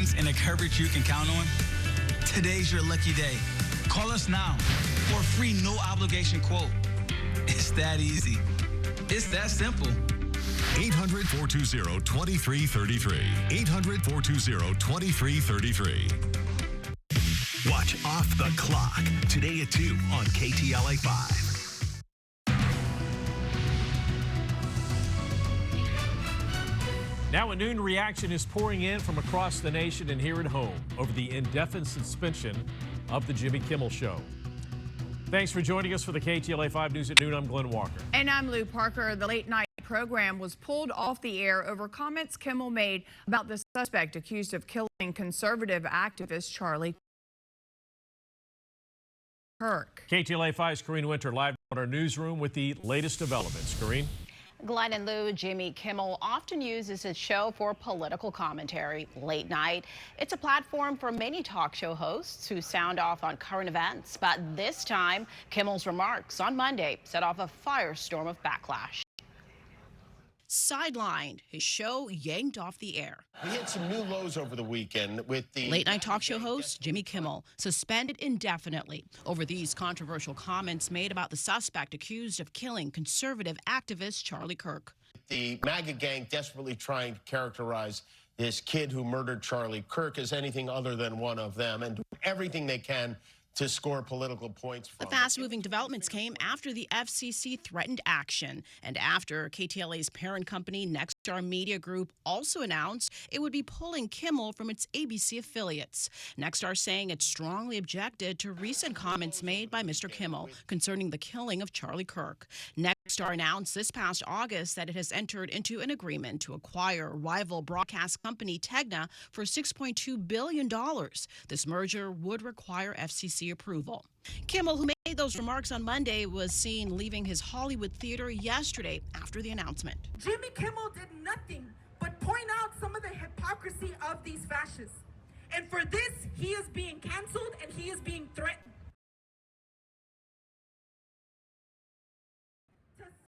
ratings and a coverage you can count on? Today's your lucky day. Call us now for a free no obligation quote. It's that easy. It's that simple. 800-420-2333. 800-420-2333. Watch Off the Clock today at 2 on KTLA 5. Now a noon reaction is pouring in from across the nation and here at home over the indefinite suspension of the Jimmy Kimmel Show. Thanks for joining us for the KTLA 5 News at Noon. I'm Glenn Walker. And I'm Lou Parker. The late night program was pulled off the air over comments Kimmel made about the suspect accused of killing conservative activist Charlie Kirk. KTLA 5's Corrine Winter live in our newsroom with the latest developments. Corrine? Glenn and Lou, Jimmy Kimmel often uses his show for political commentary late night. It's a platform for many talk show hosts who sound off on current events. But this time, Kimmel's remarks on Monday set off a firestorm of backlash. Sidelined, his show yanked off the air. We hit some new lows over the weekend with the late night talk show host Jimmy Kimmel suspended indefinitely over these controversial comments made about the suspect accused of killing conservative activist Charlie Kirk. The MAGA gang desperately trying to characterize this kid who murdered Charlie Kirk as anything other than one of them and do everything they can to score political points from. The fast-moving developments came after the FCC threatened action and after KTLA's parent company, Nexstar Media Group, also announced it would be pulling Kimmel from its ABC affiliates. Nexstar saying it strongly objected to recent comments made by Mr. Kimmel concerning the killing of Charlie Kirk. Nexstar announced this past August that it has entered into an agreement to acquire rival broadcast company Ktladt for $6.2 billion. This merger would require FCC approval. Kimmel, who made those remarks on Monday, was seen leaving his Hollywood theater yesterday after the announcement. Jimmy Kimmel did nothing but point out some of the hypocrisy of these fascists. And for this, he is being canceled and he is being threatened.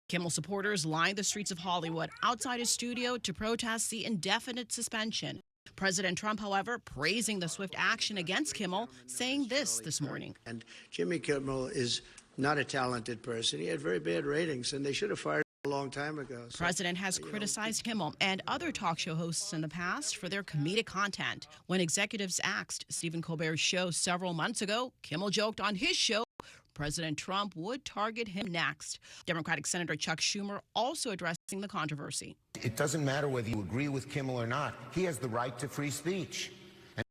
Kimmel supporters lined the streets of Hollywood outside his studio to protest the indefinite suspension. President Trump, however, praising the swift action against Kimmel, saying this morning. And Jimmy Kimmel is not a talented person. He had very bad ratings, and they should have fired him a long time ago. The president has criticized Kimmel and other talk show hosts in the past for their comedic content. When executives axed Stephen Colbert's show several months ago, Kimmel joked on his show President Trump would target him next. Democratic Senator Chuck Schumer also addressing the controversy. It doesn't matter whether you agree with Kimmel or not. He has the right to free speech.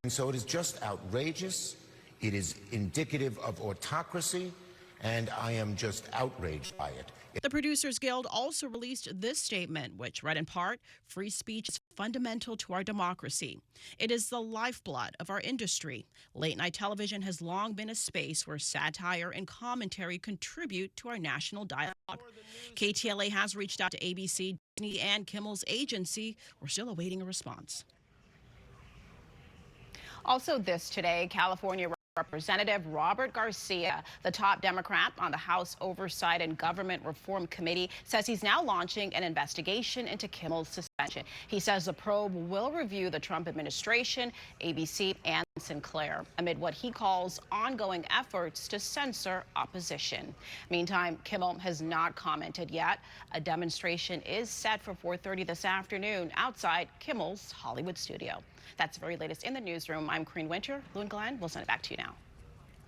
And so it is just outrageous. It is indicative of autocracy, and I am just outraged by it. The Producers Guild also released this statement, which read in part, "Free speech is fundamental to our democracy. It is the lifeblood of our industry. Late-night television has long been a space where satire and commentary contribute to our national dialogue." KTLA has reached out to ABC, Disney, and Kimmel's agency. We're still awaiting a response. Also this today, California Representative Robert Garcia, the top Democrat on the House Oversight and Government Reform Committee, says he's now launching an investigation into Kimmel's suspension. He says the probe will review the Trump administration, ABC, and Sinclair, amid what he calls ongoing efforts to censor opposition. Meantime, Kimmel has not commented yet. A demonstration is set for 4:30 this afternoon outside Kimmel's Hollywood studio. That's the very latest in the newsroom. I'm Corrine Winter. Lou and Glenn, we'll send it back to you now.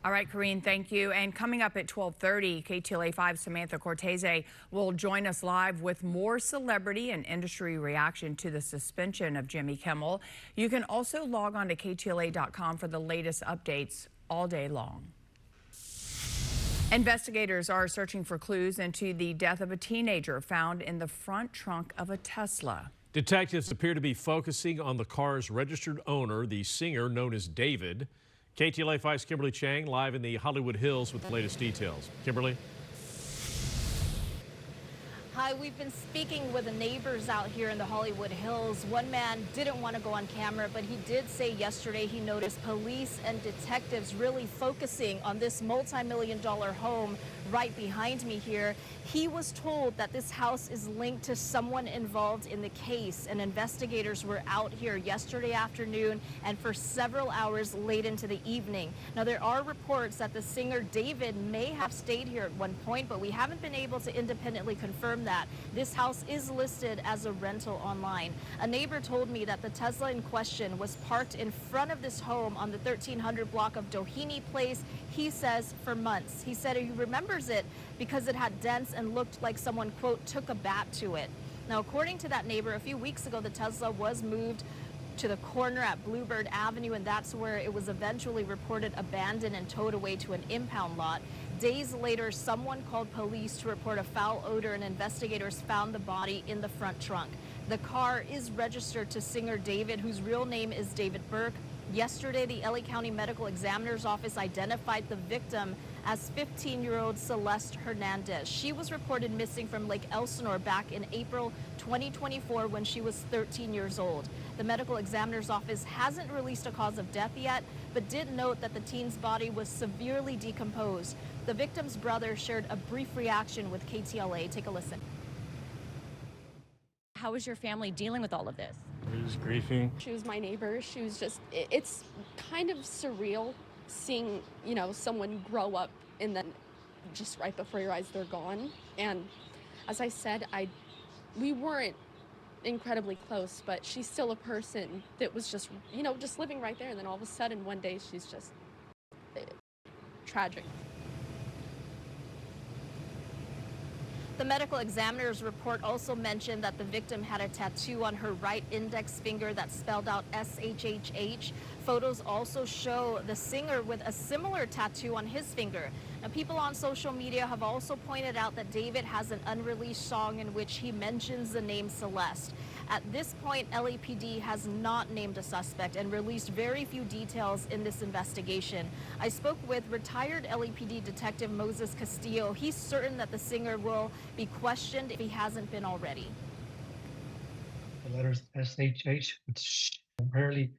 All right, Corrine, thank you. And coming up at 12:30, KTLA 5's Samantha Cortese will join us live with more celebrity and industry reaction to the suspension of Jimmy Kimmel. You can also log on to KTLA.com for the latest updates all day long. Investigators are searching for clues into the death of a teenager found in the front trunk of a Tesla. Detectives appear to be focusing on the car's registered owner, the singer known as David. KTLA 5's Kimberly Chang live in the Hollywood Hills with the latest details. Kimberly? Hi, we've been speaking with the neighbors out here in the Hollywood Hills. One man didn't want to go on camera, but he did say yesterday he noticed police and detectives really focusing on this multi-million-dollar home right behind me here. He was told that this house is linked to someone involved in the case, and investigators were out here yesterday afternoon and for several hours late into the evening. Now, there are reports that the singer David may have stayed here at one point, but we haven't been able to independently confirm that. This house is listed as a rental online. A neighbor told me that the Tesla in question was parked in front of this home on the 1300 block of Doheny Place, he says, for months. He said he remembers it because it had dents and looked like someone, quote, took a bat to it. Now, according to that neighbor, a few weeks ago, the Tesla was moved to the corner at Bluebird Avenue, and that's where it was eventually reported abandoned and towed away to an impound lot. Days later, someone called police to report a foul odor, and investigators found the body in the front trunk. The car is registered to singer David, whose real name is David Burke. Yesterday, the LA County Medical Examiner's Office identified the victim as 15-year-old Celeste Hernandez. She was reported missing from Lake Elsinore back in April 2024 when she was 13 years old. The Medical Examiner's Office hasn't released a cause of death yet, but did note that the teen's body was severely decomposed. The victim's brother shared a brief reaction with KTLA. Take a listen. How is your family dealing with all of this? We're just grieving. She was my neighbor. She was just, it's kind of surreal seeing, you know, someone grow up and then just right before your eyes, they're gone. And as I said, we weren't incredibly close, but she's still a person that was just, you know, just living right there. And then all of a sudden, one day, she's just tragic. The medical examiner's report also mentioned that the victim had a tattoo on her right index finger that spelled out SHHH. Photos also show the singer with a similar tattoo on his finger. Now, people on social media have also pointed out that David has an unreleased song in which he mentions the name Celeste. At this point, LAPD has not named a suspect and released very few details in this investigation. I spoke with retired LAPD Detective Moses Castillo. He's certain that the singer will be questioned if he hasn't been already. The letters SHH, which apparently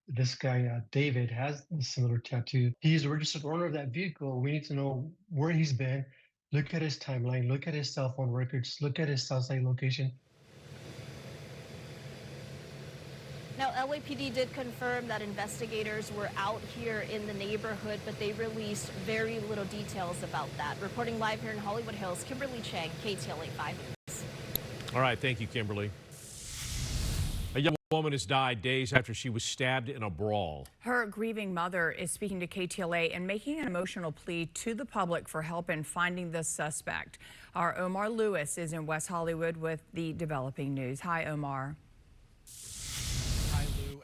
this guy, David, has a similar tattoo. He's a registered owner of that vehicle. We need to know where he's been. Look at his timeline. Look at his cell phone records. Look at his Southside location. Now, LAPD did confirm that investigators were out here in the neighborhood, but they released very little details about that. Reporting live here in Hollywood Hills, Kimberly Chang, KTLA 5 News. All right, thank you, Kimberly. A young woman has died days after she was stabbed in a brawl. Her grieving mother is speaking to KTLA and making an emotional plea to the public for help in finding the suspect. Our Omar Lewis is in West Hollywood with the developing news. Hi, Omar.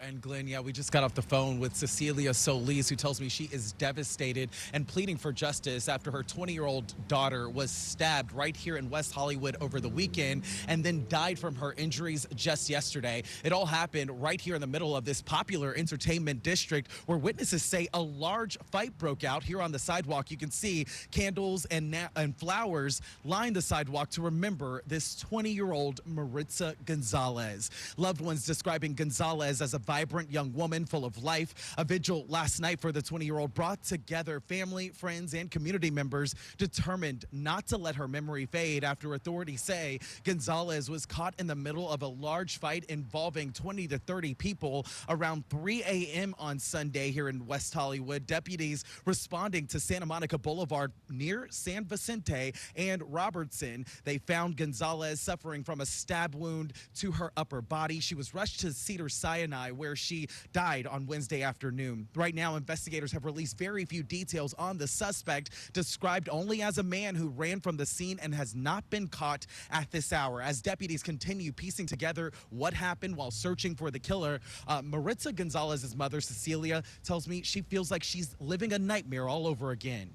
And Glenn, yeah, we just got off the phone with Cecilia Solis, who tells me she is devastated and pleading for justice after her 20-year-old daughter was stabbed right here in West Hollywood over the weekend and then died from her injuries just yesterday. It all happened right here in the middle of this popular entertainment district where witnesses say a large fight broke out here on the sidewalk. You can see candles and flowers line the sidewalk to remember this 20-year-old Maritza Gonzalez. Loved ones describing Gonzalez as a vibrant young woman full of life. A vigil last night for the 20-year-old brought together family, friends, and community members determined not to let her memory fade after authorities say Gonzalez was caught in the middle of a large fight involving 20 to 30 people around 3 a.m. on Sunday here in West Hollywood. Deputies responding to Santa Monica Boulevard near San Vicente and Robertson. They found Gonzalez suffering from a stab wound to her upper body. She was rushed to Cedars-Sinai, where she died on Wednesday afternoon. Right now, investigators have released very few details on the suspect, described only as a man who ran from the scene and has not been caught at this hour. As deputies continue piecing together what happened while searching for the killer, Maritza Gonzalez's mother, Cecilia, tells me she feels like she's living a nightmare all over again.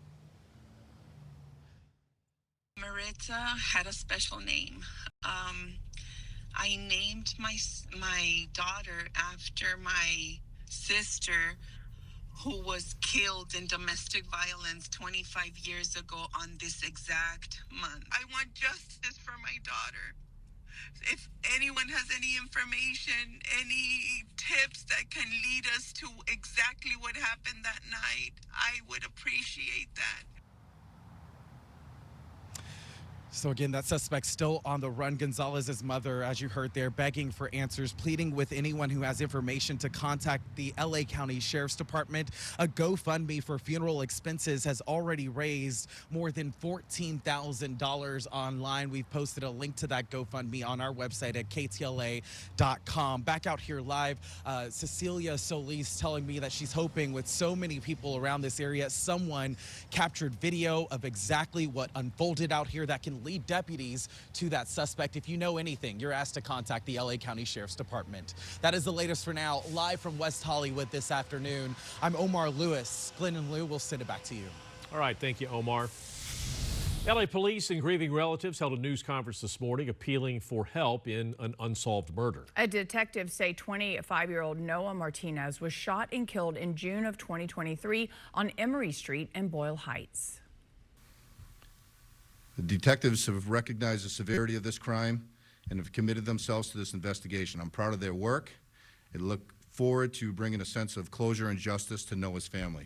Maritza had a special name. I named my daughter after my sister who was killed in domestic violence 25 years ago on this exact month. I want justice for my daughter. If anyone has any information, any tips that can lead us to exactly what happened that night, I would appreciate that. So again, that suspect still on the run. Gonzalez's mother, as you heard there, begging for answers, pleading with anyone who has information to contact the LA County Sheriff's Department. A GoFundMe for funeral expenses has already raised more than $14,000 online. We've posted a link to that GoFundMe on our website at ktla.com. Back out here live, Cecilia Solis telling me that she's hoping with so many people around this area, someone captured video of exactly what unfolded out here that can lead deputies to that suspect. If you know anything, you're asked to contact the LA County Sheriff's Department. That is the latest for now. Live from West Hollywood this afternoon, I'm Omar Lewis. Glenn and Lou, we'll send it back to you. All right, thank you, Omar. LA police and grieving relatives held a news conference this morning appealing for help in an unsolved murder. A detective say 25-year-old Noah Martinez was shot and killed in June of 2023 on Emory Street in Boyle Heights. The detectives have recognized the severity of this crime and have committed themselves to this investigation. I'm proud of their work and look forward to bringing a sense of closure and justice to Noah's family.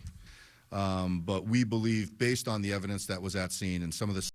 But we believe, based on the evidence that was at scene and some of the